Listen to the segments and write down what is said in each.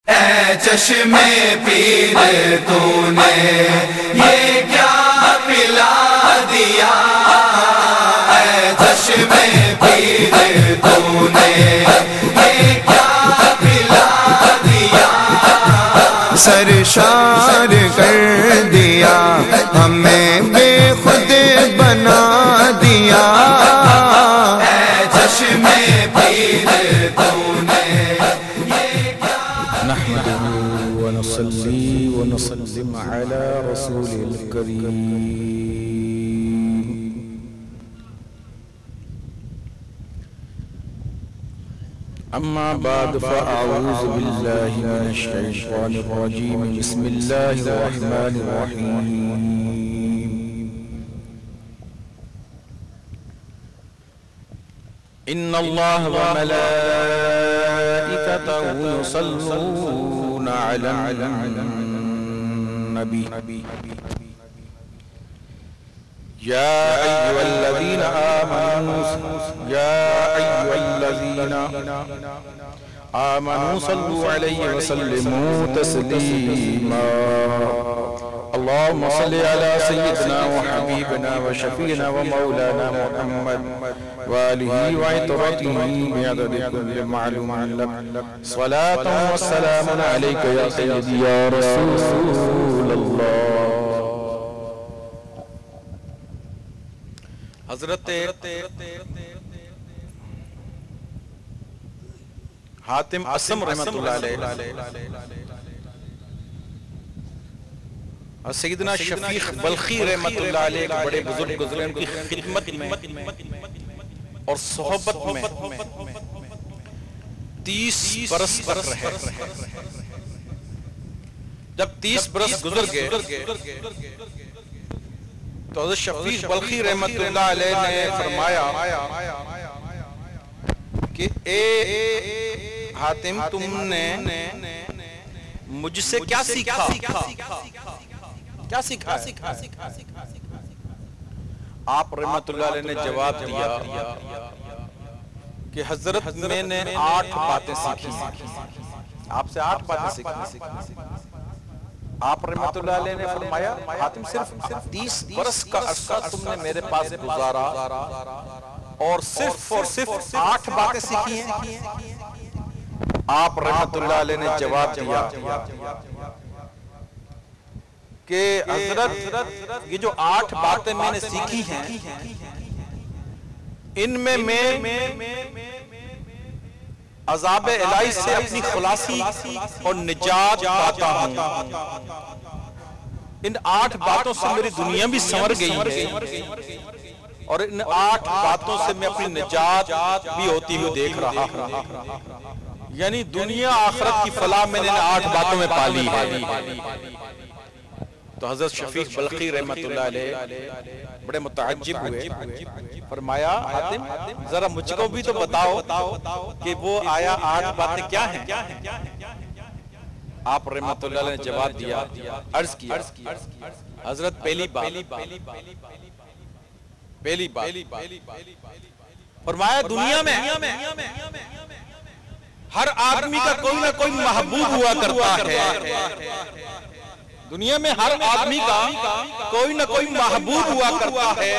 اے چشم پیر تو نے یہ کیا پلا دیا، اے چشم پیر تو نے یہ کیا پلا دیا، سرشار کر دیا ہمیں بے خود بنا دیا، اے چشم پیر تو نے یہ کیا نحمده ونصلي ونسلم على رسوله الكريم. أما بعد فأعوذ بالله من الشيطان الرجيم. بسم الله الرحمن الرحيم. إن الله وملائكته يصلون على النبي يا أيها الذين آمنوا صلوا عليه وسلموا تسليما. اللهم صل على سيدنا وحبيبنا وشفينا ومولانا محمد وآله وعطرته بعدد كل معلوم لك. صلاة والسلام عليك يا سيدي يا رسول الله. حضرت حاتم اسم رحمت اللہ علیہ اور سیدنا شفیق بلخی رحمت اللہ علیہ کے بڑے بزرگ گزرے، ان کی خدمت میں اور صحبت میں 30 برس تک رہے. جب 30 برس گزر گئے تو حضرت شفیق بلخی رحمت اللہ علیہ نے فرمایا کہ اے حاتم، تم نے مجھ سے کیا سیکھا؟ کیا سیکھا؟ آپ رحمت اللہ علیہ نے جواب دیا کہ حضرت میں نے 8 باتیں سیکھی. آپ سے 8 باتیں سیکھی. آپ رحمت اللہ علیہ نے فرمایا حاتم صرف 30 برس کا عرصہ تم نے میرے پاس گزارا اور صرف 8 باتیں سیکھی ہیں. آپ رحمت اللہ علیہ نے جواب دیا کہ حضرت یہ جو 8 باتیں میں نے سیکھی ہیں ان میں عذاب الہی سے اپنی خلاصی اور نجات پاتا ہوں. ان 8 باتوں سے میری دنیا بھی سنور گئی ہے اور ان 8 باتوں سے میں اپنی نجات بھی ہوتی ہوئی دیکھ رہا ہوں. یعنی دنیا آخرت کی فلاح میں نے ان 8 باتوں میں پالی ہے. تو حضرت شفیق بلخی رحمت اللہ علیہ بڑے متعجب ہوئے. فرمایا حاتم ذرا مجھ کو بھی تو بتاؤ کہ وہ آیا 8 باتیں کیا ہیں. آپ رحمت اللہ علیہ نے جواب دیا، عرض کیا حضرت پہلی بات فرمایا دنیا میں ہر آدمی کا کوئی نہ کوئی محبوب ہوا کرتا ہے. دنیا میں ہر آدمی کا کوئی نہ کوئی محبوب ہوا کرتا ہے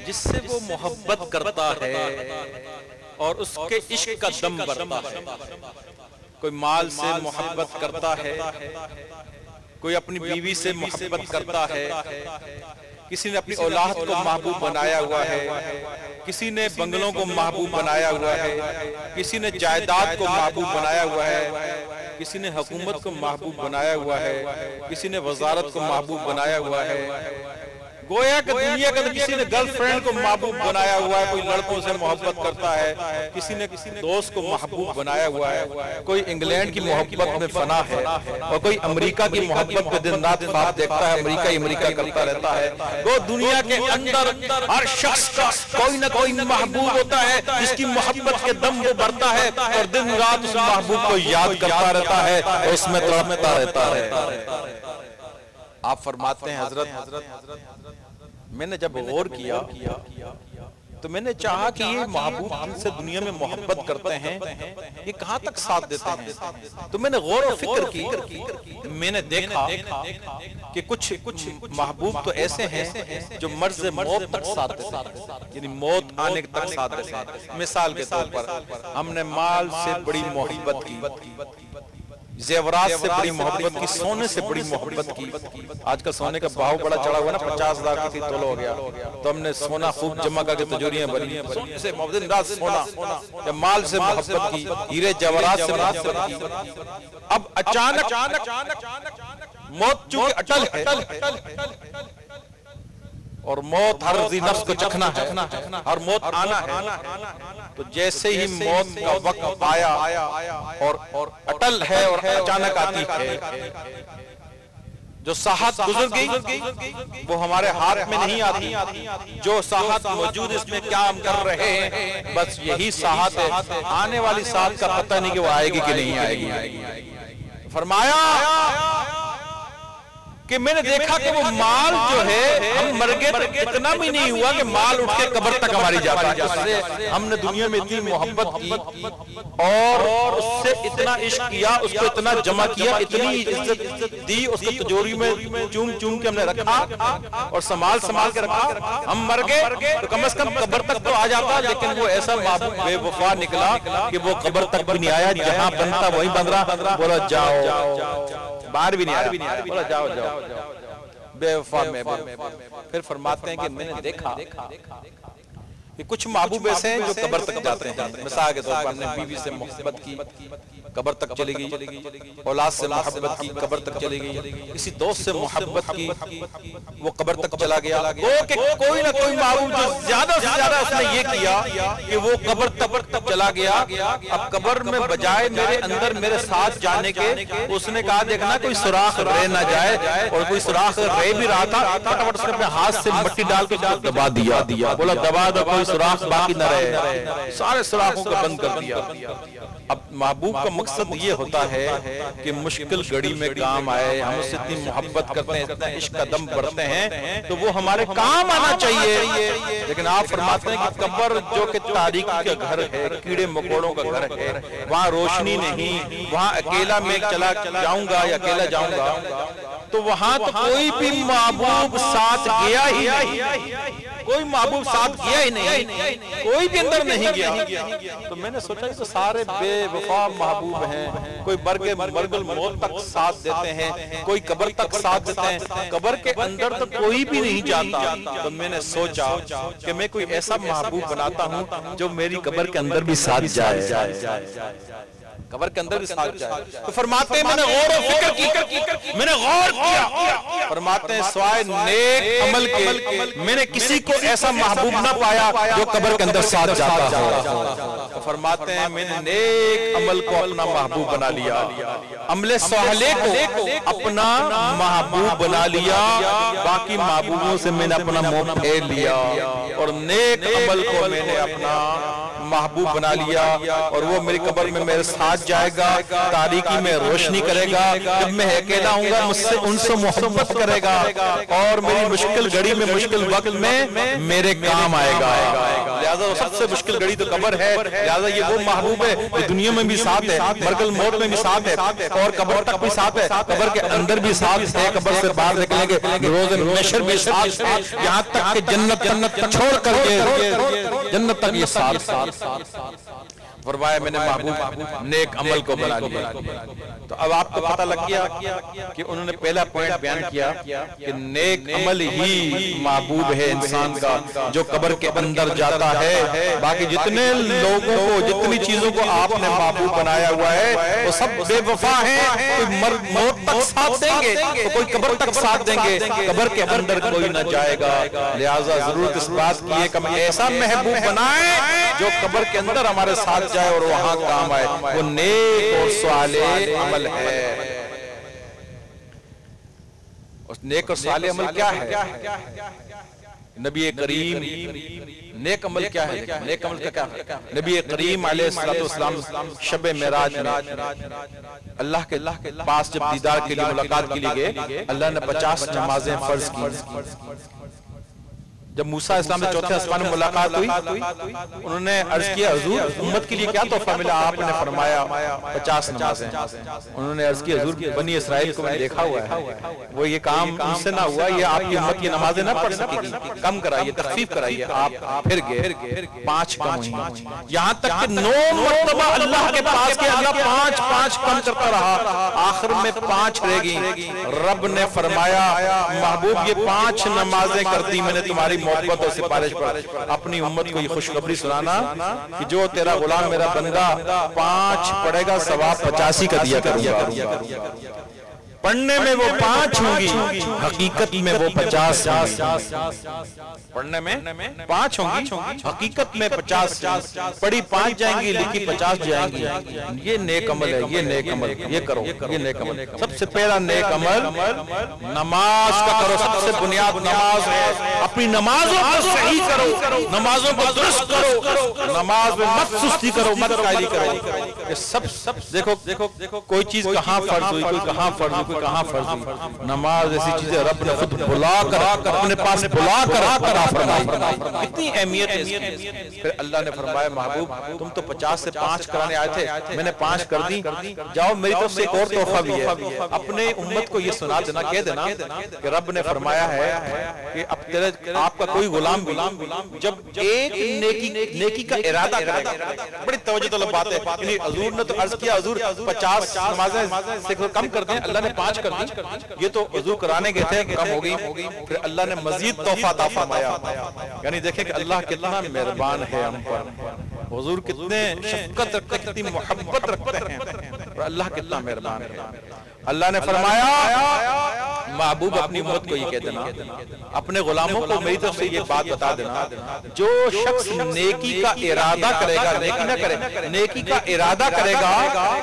جس سے وہ محبت کرتا ہے اور اس کے عشق کا دم بڑھتا ہے. کوئی مال سے محبت کرتا ہے، کوئی اپنی بیوی سے محبت کرتا ہے، کسی نے اپنی اولاد کو محبوب بنایا ہوا ہے، کسی نے بنگلوں کو محبوب بنایا ہوا ہے، کسی نے جائیداد کو محبوب بنایا ہوا ہے، کسی نے حکومت کو محبوب بنایا ہوا ہے، کسی نے وزارت کو محبوب بنایا ہوا ہے. گویا کہ دنیا کا کسی نے گرل فرینڈ کو محبوب بنایا ہوا ہے، کوئی لڑکوں سے محبت کرتا ہے، کسی نے دوست کو محبوب بنایا ہوا ہے، کوئی انگلینڈ کی محبت میں فنا ہے اور کوئی امریکہ کی محبت پہ دن رات خواب دیکھتا ہے، امریکہ کرتا رہتا ہے. وہ دنیا کے اندر ہر شخص کا کوئی نہ کوئی محبوب ہوتا ہے جس کی محبت کے دم وہ بڑھتا ہے اور دن رات اس محبوب کو یاد کرتا رہتا ہے اور اس میں تڑپتا رہتا ہے. آپ فرماتے ہیں حضرت میں نے جب غور کیا تو میں نے چاہا کہ یہ محبوب ہم سے دنیا میں محبت کرتے ہیں، یہ کہاں تک ساتھ دیتے ہیں؟ تو میں نے غور و فکر کی، میں نے دیکھا کہ کچھ محبوب تو ایسے ہیں جو مرض موت تک ساتھ دیتے ہیں، یعنی موت آنے تک ساتھ دیتے ہیں۔ مثال کے طور پر ہم نے مال سے بڑی محبت کی، زیورات سے بڑی محبت کی، سونے سے بڑی محبت کی۔ آج کل سونے کا بھاؤ بڑا چڑھا ہوا نا، 50,000 کسی تولہ ہو گیا، تو ہم نے سونا خوب جمع کر کے تجوریاں بنی، سونے سے محبت، دن رات سونا، یا مال سے محبت کی، ہیرے جواہرات سے محبت کی۔ اب اچانک موت چونکہ اٹل ہے اور موت ہر ذی نفس کو چکھنا ہے، ہر موت آنا ہے، تو جیسے ہی موت کا وقت آیا اور اٹل ہے اور اچانک آتی ہے، جو ساحت گزر گئی وہ ہمارے ہاتھ میں نہیں آتی، جو ساحت موجود اس میں کیا ہم کر رہے ہیں، بس یہی ساحت ہے، آنے والی ساحت کا پتہ نہیں کہ وہ آئے گی کہ نہیں آئے گی۔ فرمایا کہ میں نے دیکھا کہ وہ مال جو ہے، ہم مر گئے تو اتنا بھی نہیں ہوا کہ مال اٹھ کے قبر تک ہماری جاتا ہے، اس سے ہم نے دنیا میں اتنی محبت کی اور اس سے اتنا عشق کیا، اس کو اتنا جمع کیا، اتنی عزت دی، اس کو تجوری میں چوم چوم کے ہم نے رکھا اور سنبھال کے رکھا۔ ہم مر گئے تو کم از کم قبر تک تو آ جاتا، لیکن وہ ایسا محبوب بے وفا نکلا کہ وہ قبر تک بھی نہیں آیا، جہاں بنتا وہیں بن رہا، بولا جاؤ، باہر بھی نہیں آیا، بولا جاؤ بے وفا میں۔ پھر فرماتے ہیں کہ میں نے دیکھا کہ کچھ محبوب ایسے ہیں جو قبر تک جاتے ہیں۔ مثال کے طور پر ہم نے بیوی سے محبت کی، قبر تک چلی گئی، اولاد سے محبت کی، قبر تک چلی گئی، کسی دوست سے محبت کی، وہ قبر تک چلا گیا۔ وہ کہ کوئی نہ کوئی محبوب جو زیادہ سے زیادہ اس نے یہ کیا کہ وہ قبر تک چلا گیا۔ اب قبر میں بجائے میرے اندر میرے ساتھ جانے کے، اس نے کہا دیکھنا کوئی سوراخ رہ نہ جائے، اور کوئی سوراخ رہ بھی رہا تھا، فٹافٹ اس نے اپنے ہاتھ سے مٹی ڈال کے دبا دیا، بولا دبا دو، کوئی سوراخ باقی نہ رہے، سارے سوراخوں کو بند کر دیا۔ اب محبوب کا مقصد یہ ہوتا ہے کہ مشکل گھڑی میں کام آئے، ہم اس سے اتنی محبت کرتے ہیں، اتنا عشق کا دم بڑھتے ہیں تو وہ ہمارے کام آنا چاہیے۔ لیکن آپ فرماتے ہیں کہ قبر جو کہ تاریکی کا گھر ہے، کیڑے مکوڑوں کا گھر ہے، وہاں روشنی نہیں، وہاں اکیلا میں چلا جاؤں گا یا اکیلا جاؤں گا، تو وہاں تو کوئی بھی محبوب ساتھ گیا ہی نہیں، کوئی محبوب ساتھ گیا ہی نہیں، کوئی بھی اندر نہیں گیا۔ تو میں نے سوچا کہ سارے بے وفا محبوب ہیں، کوئی مرگل موت تک ساتھ دیتے ہیں، کوئی قبر تک ساتھ دیتے ہیں، قبر کے اندر تو کوئی بھی نہیں جاتا۔ تو میں نے سوچا کہ میں کوئی ایسا محبوب بناتا ہوں جو میری قبر کے اندر بھی ساتھ جائے، قبر کے اندر بھی ساتھ جائے۔ تو فرماتے ہیں میں نے غور و فکر کی، میں نے غور کیا، فرماتے ہیں سوائے نیک عمل کے میں نے کسی کو ایسا محبوب نہ پایا جو قبر کے اندر ساتھ جاتا ہو۔ تو فرماتے ہیں میں نے نیک عمل کو اپنا محبوب بنا لیا، عمل صالح کو اپنا محبوب بنا لیا، باقی محبوبوں سے میں نے اپنا منہ پھیر لیا، اور نیک عمل کو میں نے اپنا محبوب بنا لیا، اور وہ میری قبر میں میرے ساتھ جائے گا، تاریکی میں روشنی کرے گا، جب میں اکیلا ہوں گا مجھ سے ان سے محبت کرے گا، اور میری مشکل گھڑی میں مشکل وقت میں میرے کام آئے گا۔ لہذا سب سے مشکل گھڑی تو قبر ہے، لہذا یہ وہ محبوب ہے جو دنیا میں بھی ساتھ ہے، مرگل موت میں بھی ساتھ ہے، اور قبر تک بھی ساتھ ہے، قبر کے اندر بھی ساتھ ہے، قبر سے باہر نکلیں گے روز محشر بھی ساتھ ہے، یہاں تک کہ جنت چھوڑ کر کے جنت تک یہ ساتھ۔ فرمایا میں نے محبوب نیک عمل کو بنا لیا۔ تو اب آپ کو پتہ لگ گیا کہ انہوں نے پہلا پوائنٹ بیان کیا کہ نیک عمل ہی محبوب ہے انسان کا جو قبر کے اندر جاتا ہے، باقی جتنے لوگوں کو جتنی چیزوں کو آپ نے محبوب بنایا ہوا ہے وہ سب بے وفا ہیں، کوئی موت تک ساتھ دیں گے تو کوئی قبر تک ساتھ دیں گے، قبر کے اندر کوئی نہ جائے گا۔ لہٰذا ضرورت اس بات کی ہے کہ ہم ایسا محبوب بنائیں جو قبر کے اندر ہمارے ساتھ جائے اور وہاں کام آئے، وہ نیک اور صالح عمل ہے۔ اس نیک اور صالح عمل کیا ہے؟ نبی کریم نیک عمل کیا ہے؟ نیک عمل کا کیا ہے؟ نبی کریم علیہ السلام شب معراج میں اللہ کے پاس جب دیدار کے لیے ملاقات کے لیے گئے، اللہ نے 50 نمازیں فرض کی۔ جب موسیٰ علیہ السلام سے چوتھے آسمان میں ملاقات ہوئی انہوں نے عرض کیا حضور امت کے لیے کیا تحفہ ملا؟ آپ نے فرمایا 50 نمازیں۔ انہوں نے عرض کیا حضور بنی اسرائیل کو میں نے دیکھا ہوا ہے، وہ یہ کام ان سے نہ ہوا، یہ آپ کی امت کی نمازیں نہ پڑھ سکے گی، کم کرائیے، تخفیف کرائیے۔ آپ پھر گئے 5 کم ہوئی، یہاں تک کہ 9 مرتبہ اللہ کے پاس کے اللہ 5 کم کرتا رہا، آخر میں 5 رہ گئی۔ رب نے فرمایا محبوب یہ 5 نمازیں کرتی میں نے تمہاری محبت اور سفارش پر، اپنی امت کو یہ خوشخبری سنانا کہ جو تیرا غلام میرا بندہ 5 پڑھے گا ثواب 85 کا دیا کروں گا۔ پڑھنے میں وہ 5 ہوں گی، حقیقت میں وہ 50 پڑھنے میں 5 ہوں گی، حقیقت میں 50 پڑھی 5 جائیں گی، لکھی 50 جائیں گی۔ یہ نیک عمل ہے، یہ نیک عمل، یہ کرو، یہ نیک عمل۔ سب سے پہلا نیک عمل نماز کا کرو، سب سے بنیاد نماز ہے۔ اپنی نمازوں کو صحیح کرو، نمازوں کو درست کرو، نماز میں مت سستی کرو، مت کائلی کرو۔ یہ سب دیکھو کوئی چیز کہاں فرض ہوئی، کوئی کہاں فرض ہوئی، کوئی کہاں فرض ہوئی۔ نماز ایسی چیزیں رب نے خود بلا کر اپنے پاس بلا کر عطا فرمائی، کتنی اہمیت ہے اس کی۔ پھر اللہ نے فرمایا محبوب تم تو 50 سے 5 کرانے آئے تھے، میں نے 5 کر دی، جاؤ میری طرف سے ایک اور تحفہ بھی ہے، اپنے امت کو یہ سنا دینا، کہہ دینا کہ رب نے فرمایا ہے کہ اب آپ کا کوئی غلام بھی جب ایک نیکی کا ارادہ کرے گا، بڑی توجہ طلب بات ہے، یعنی حضور نے تو عرض کیا حضور 50 نمازیں سے کم کر دیں، اللہ نے 5 کر دی، یہ تو حضور کرانے گئے تھے کم ہو گئی، پھر اللہ نے مزید تحفہ عطا فرمایا۔ یعنی دیکھیں کہ اللہ کتنا مہربان ہے ہم پر، حضور کتنے شفقت رکھتے ہیں، کتنی محبت رکھتے ہیں، اور اللہ کتنا مہربان ہے۔ اللہ نے فرمایا محبوب اپنی امت کو یہ کہہ دینا، اپنے غلاموں کو میری طرف سے یہ بات بتا دینا، جو شخص نیکی کا ارادہ کرے گا، نیکی نہ کرے، نیکی کا ارادہ کرے گا،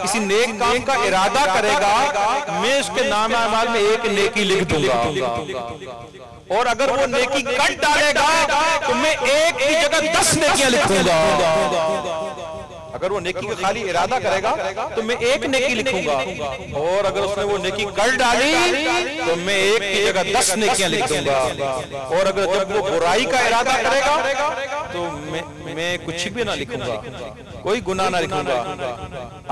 کسی نیک کام کا ارادہ کرے گا، میں اس کے نام اعمال میں 1 نیکی لکھ دوں گا، اور اگر وہ نیکی کر ڈالے گا تو میں 1 کی جگہ 10 نیکیاں لکھوں گا۔ اگر وہ نیکی کا خالی ارادہ کرے گا تو میں 1 نیکی لکھوں گا، اور اگر اس نے وہ نیکی کر ڈالی تو میں 1 کی جگہ 10 نیکیاں لکھ دوں گا، اور اگر جب وہ برائی کا ارادہ کرے گا تو میں کچھ بھی نہ لکھوں گا، کوئی گناہ نہ لکھوں گا۔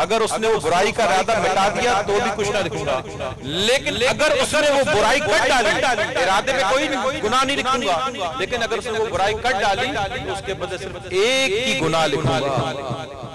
اگر اس نے وہ برائی کا ارادہ مٹا دیا تو بھی کچھ نہ لکھوں گا، لیکن اگر اس نے وہ برائی کر ڈالی، ارادے میں کوئی گناہ نہیں لکھوں گا، لیکن اگر اس نے وہ برائی کر ڈالی تو اس کے بدلے صرف 1 کی گناہ لکھوں گا۔